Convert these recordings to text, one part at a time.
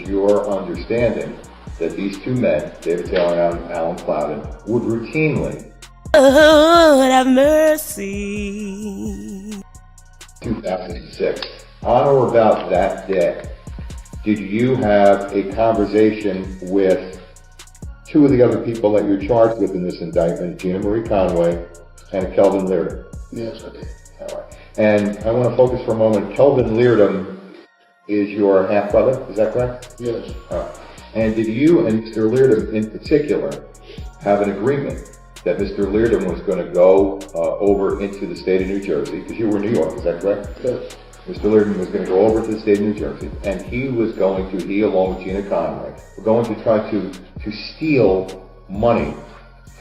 your understanding that these two men, David Taylor and Alan Plowden, would routinely, Lord have mercy, 2006, on or about that day, did you have a conversation with two of the other people that you're charged with in this indictment, Gina Marie Conway and Kelvin Leardom? Yes, I did. All right. And I want to focus for a moment. Kelvin Leardom is your half-brother, is that correct? Yes. All right. And did you and Mr. Leardom in particular have an agreement that Mr. Leardom was going to go over into the state of New Jersey, because you were in New York, is that correct? Yes. Mr. Leardom was going to go over to the state of New Jersey, and he along with Gina Conway, were going to try to steal money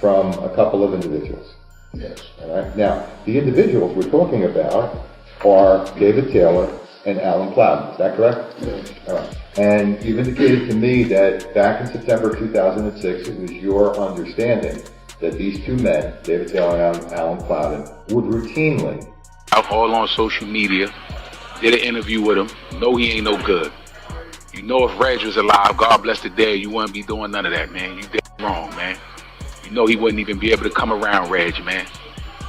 from a couple of individuals. Yes. All right. Now, the individuals we're talking about are David Taylor and Alan Plowden. Is that correct? Yes. All right. And you've indicated to me that back in September 2006, it was your understanding that these two men, David Taylor and Alan Plowden, would routinely, all on social media, did an interview with him. No, he ain't no good. You know, if Reg was alive, God bless the dead, you wouldn't be doing none of that, man. You did wrong, man. You know he wouldn't even be able to come around Reg, man.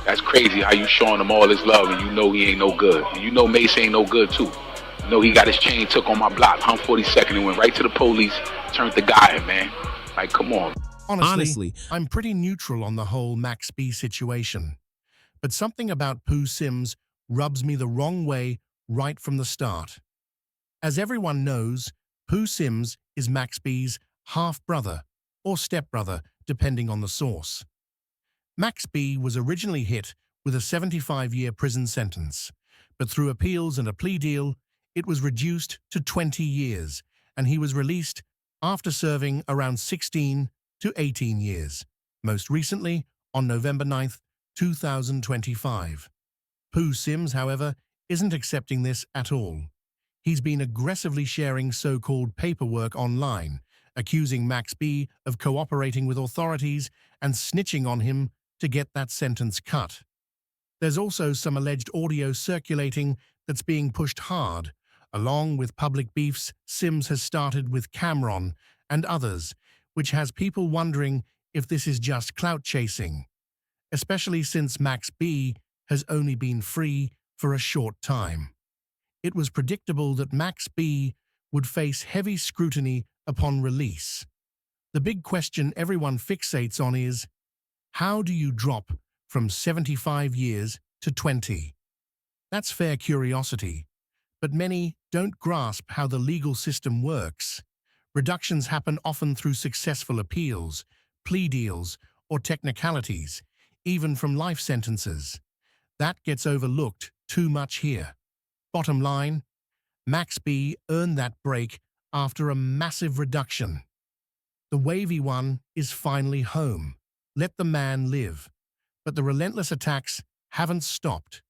That's crazy how you showing him all his love and you know he ain't no good. And you know Mase ain't no good too. You know he got his chain took on my block, hung 42nd, and went right to the police, turned the guy in, man. Like, come on. Honestly, I'm pretty neutral on the whole Max B situation. But something about Pooh Sims rubs me the wrong way right from the start. As everyone knows, Pooh Sims is Max B's half-brother or stepbrother, depending on the source. Max B was originally hit with a 75-year prison sentence, but through appeals and a plea deal, it was reduced to 20 years, and he was released after serving around 16 to 18 years, most recently on November 9th, 2025. Pooh Sims, however, isn't accepting this at all. He's been aggressively sharing so-called paperwork online, accusing Max B of cooperating with authorities and snitching on him to get that sentence cut. There's also some alleged audio circulating that's being pushed hard, along with public beefs Sims has started with Camron and others, which has people wondering if this is just clout chasing, especially since Max B has only been free for a short time. It was predictable that Max B would face heavy scrutiny upon release. The big question everyone fixates on is, how do you drop from 75 years to 20? That's fair curiosity, but many don't grasp how the legal system works. Reductions happen often through successful appeals, plea deals, or technicalities, even from life sentences. That gets overlooked too much here. Bottom line, Max B earned that break after a massive reduction. The wavy one is finally home. Let the man live. But the relentless attacks haven't stopped.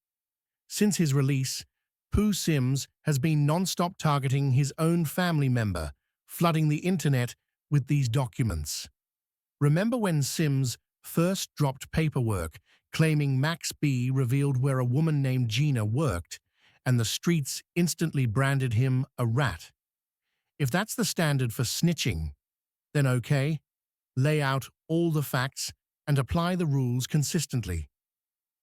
Since his release, Pooh Sims has been non-stop targeting his own family member, flooding the internet with these documents. Remember when Sims first dropped paperwork claiming Max B revealed where a woman named Gina worked, and the streets instantly branded him a rat? If that's the standard for snitching, then okay, lay out all the facts and apply the rules consistently.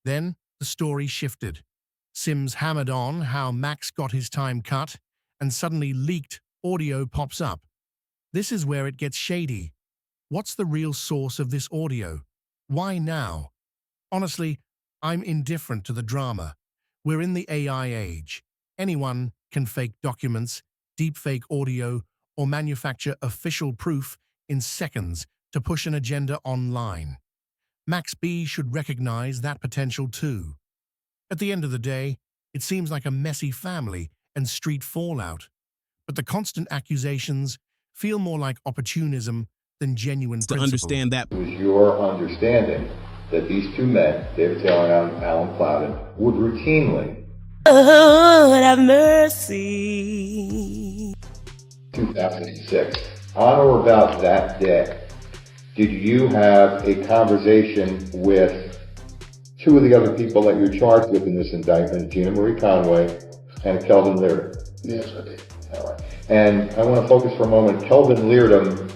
Then the story shifted. Sims hammered on how Max got his time cut, and suddenly leaked audio pops up. This is where it gets shady. What's the real source of this audio? Why now? Honestly, I'm indifferent to the drama. We're in the AI age. Anyone can fake documents, deepfake audio, or manufacture official proof in seconds to push an agenda online. Max B should recognize that potential too. At the end of the day, it seems like a messy family and street fallout, but the constant accusations feel more like opportunism than genuine principle. To understand that, it was your understanding that these two men, David Taylor and Alan Plowden, would routinely, Lord have mercy, 2006, on or about that day, did you have a conversation with two of the other people that you're charged with in this indictment, Gina Marie Conway and Kelvin Leardom? Yes, I did. All right. And I want to focus for a moment. Kelvin Leardom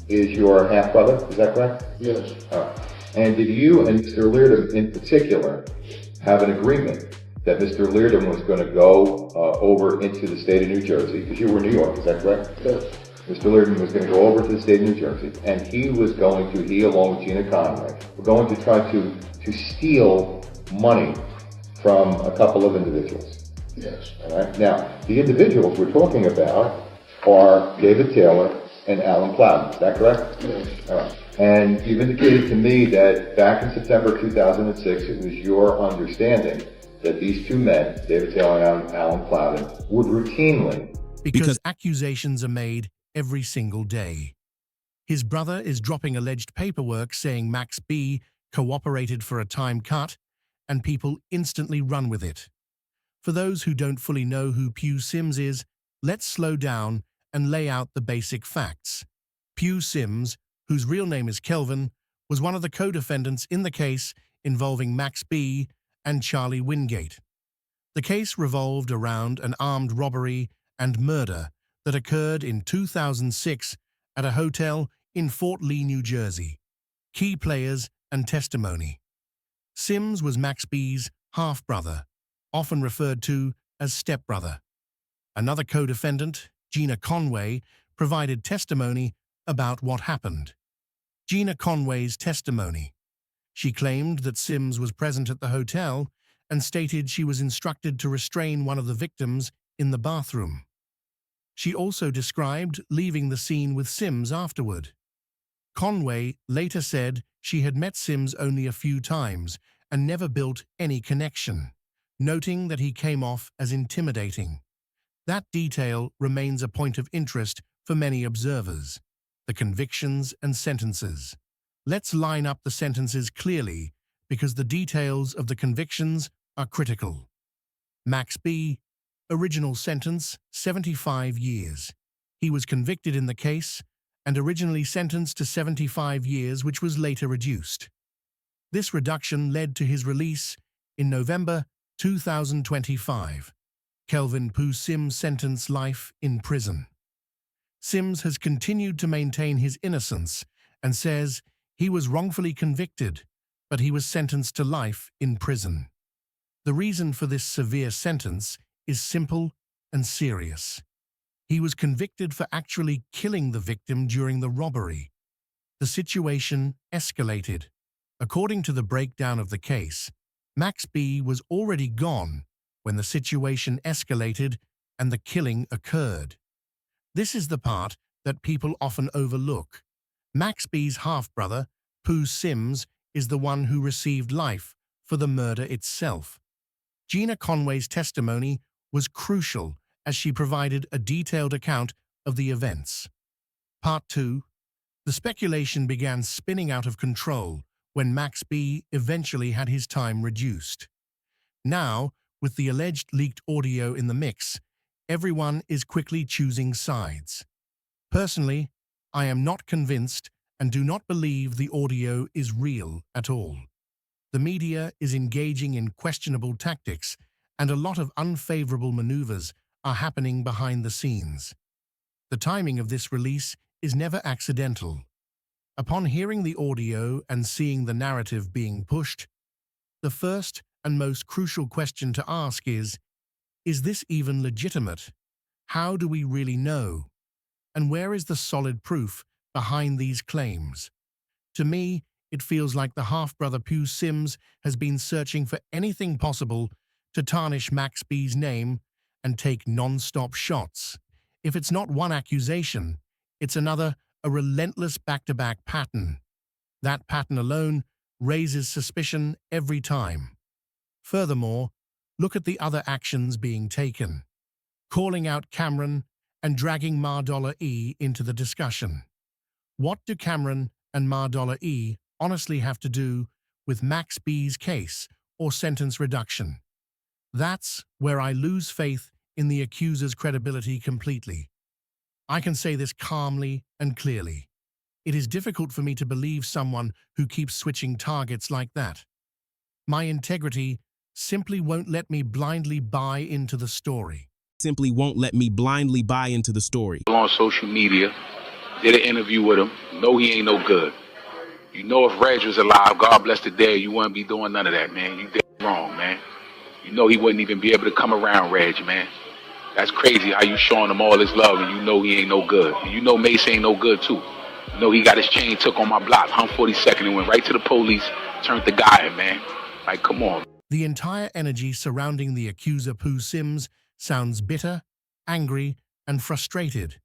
is your half-brother, is that correct? Yes. All right. And did you and Mr. Leardom in particular have an agreement that Mr. Leardom was going to go over into the state of New Jersey, because you were in New York, is that correct? Yes. Mr. Leardom was going to go over to the state of New Jersey, and he along with Gina Conway, were going to try to steal money from a couple of individuals. Yes. All right. Now, the individuals we're talking about are David Taylor and Alan Plowden. Is that correct? Yes. All right. And you've indicated to me that back in September 2006, it was your understanding that these two men, David Taylor and Alan Plowden, would routinely... Because accusations are made every single day. His brother is dropping alleged paperwork saying Max B cooperated for a time cut, and people instantly run with it. For those who don't fully know who Pooh Sims is, let's slow down and lay out the basic facts. Pooh Sims, whose real name is Kelvin, was one of the co-defendants in the case involving Max B and Charlie Wingate. The case revolved around an armed robbery and murder that occurred in 2006 at a hotel in Fort Lee, New Jersey. Key players and testimony. Sims was Max B's half-brother, often referred to as stepbrother. Another co-defendant, Gina Conway, provided testimony about what happened. Gina Conway's testimony. She claimed that Sims was present at the hotel and stated she was instructed to restrain one of the victims in the bathroom. She also described leaving the scene with Sims afterward. Conway later said she had met Sims only a few times and never built any connection, noting that he came off as intimidating. That detail remains a point of interest for many observers. The convictions and sentences. Let's line up the sentences clearly because the details of the convictions are critical. Max B, original sentence, 75 years. He was convicted in the case and originally sentenced to 75 years, which was later reduced. This reduction led to his release in November 2025. Kelvin Pooh Sims sentenced life in prison. Sims has continued to maintain his innocence and says he was wrongfully convicted, but he was sentenced to life in prison. The reason for this severe sentence is simple and serious. He was convicted for actually killing the victim during the robbery. The situation escalated. According to the breakdown of the case, Max B was already gone when the situation escalated and the killing occurred. This is the part that people often overlook. Max B's half-brother, Pooh Sims, is the one who received life for the murder itself. Gina Conway's testimony was crucial as she provided a detailed account of the events. Part 2. The speculation began spinning out of control when Max B eventually had his time reduced. Now, with the alleged leaked audio in the mix, everyone is quickly choosing sides. Personally, I am not convinced and do not believe the audio is real at all. The media is engaging in questionable tactics, and a lot of unfavorable maneuvers are happening behind the scenes. The timing of this release is never accidental. Upon hearing the audio and seeing the narrative being pushed, the first and most crucial question to ask is this even legitimate? How do we really know? And where is the solid proof behind these claims? To me, it feels like the half-brother Pooh Sims has been searching for anything possible to tarnish Max B's name and take non-stop shots. If it's not one accusation, it's another, a relentless back-to-back pattern. That pattern alone raises suspicion every time. Furthermore, look at the other actions being taken. Calling out Camron and dragging $E into the discussion. What do Camron and $E honestly have to do with Max B's case or sentence reduction? That's where I lose faith in the accuser's credibility completely. I can say this calmly and clearly. It is difficult for me to believe someone who keeps switching targets like that. My integrity simply won't let me blindly buy into the story. simply won't let me blindly buy into the story. On social media, did an interview with him. No, he ain't no good. You know if Reg was alive, God bless the dead, you wouldn't be doing none of that, man. You dead wrong, man. You know he wouldn't even be able to come around Reg, man. That's crazy how you showing him all this love and you know he ain't no good. And you know Mase ain't no good too. You know he got his chain took on my block, hung 42nd and went right to the police, turned the guy in, man. Like, come on. The entire energy surrounding the accuser Pooh Sims sounds bitter, angry, and frustrated,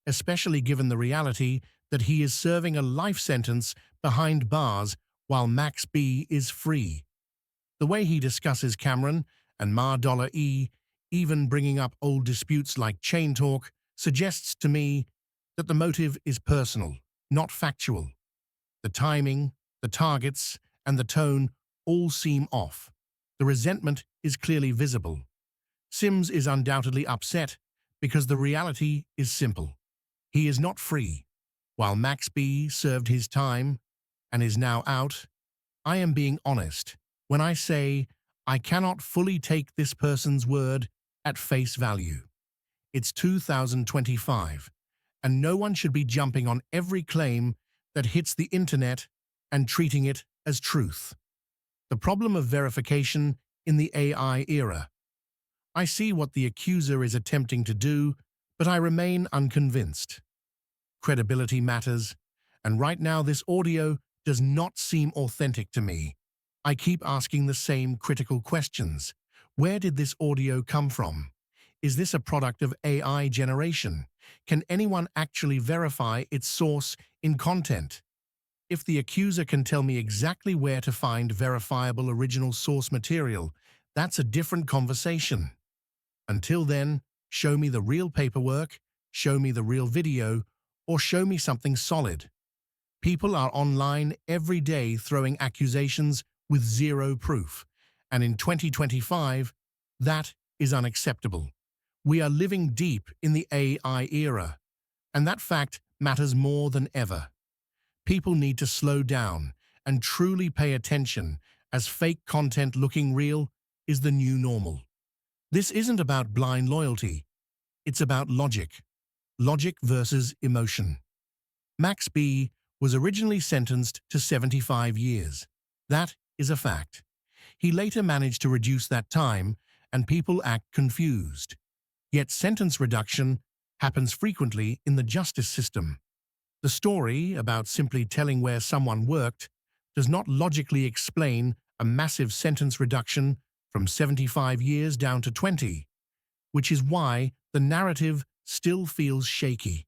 especially given the reality that he is serving a life sentence behind bars while Max B is free. The way he discusses Camron and Mase, even bringing up old disputes like chain talk, suggests to me that the motive is personal, not factual. The timing, the targets, and the tone all seem off. The resentment is clearly visible. Sims is undoubtedly upset because the reality is simple. He is not free. While Max B served his time and is now out, I am being honest when I say I cannot fully take this person's word at face value. It's 2025, and no one should be jumping on every claim that hits the internet and treating it as truth. The problem of verification in the AI era. I see what the accuser is attempting to do, but I remain unconvinced. Credibility matters, and right now this audio does not seem authentic to me. I keep asking the same critical questions. Where did this audio come from? Is this a product of AI generation? Can anyone actually verify its source in content? If the accuser can tell me exactly where to find verifiable original source material, that's a different conversation. Until then, show me the real paperwork, show me the real video, or show me something solid. People are online every day throwing accusations with zero proof, and in 2025, that is unacceptable. We are living deep in the AI era, and that fact matters more than ever. People need to slow down and truly pay attention, as fake content looking real is the new normal. This isn't about blind loyalty. It's about logic. Logic versus emotion. Max B was originally sentenced to 75 years. That is a fact. He later managed to reduce that time, and people act confused. Yet sentence reduction happens frequently in the justice system. The story about simply telling where someone worked does not logically explain a massive sentence reduction from 75 years down to 20, which is why the narrative still feels shaky.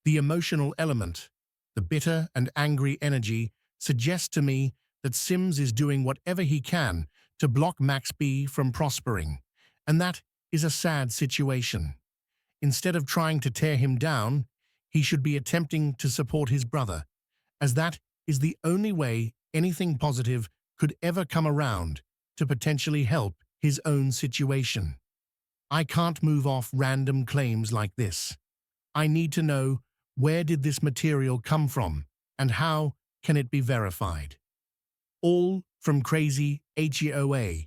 The emotional element, the bitter and angry energy, suggests to me that Sims is doing whatever he can to block Max B from prospering, and that is a sad situation. Instead of trying to tear him down, he should be attempting to support his brother, as that is the only way anything positive could ever come around to potentially help his own situation. I can't move off random claims like this. I need to know, where did this material come from and how can it be verified? All from crazy HEOA.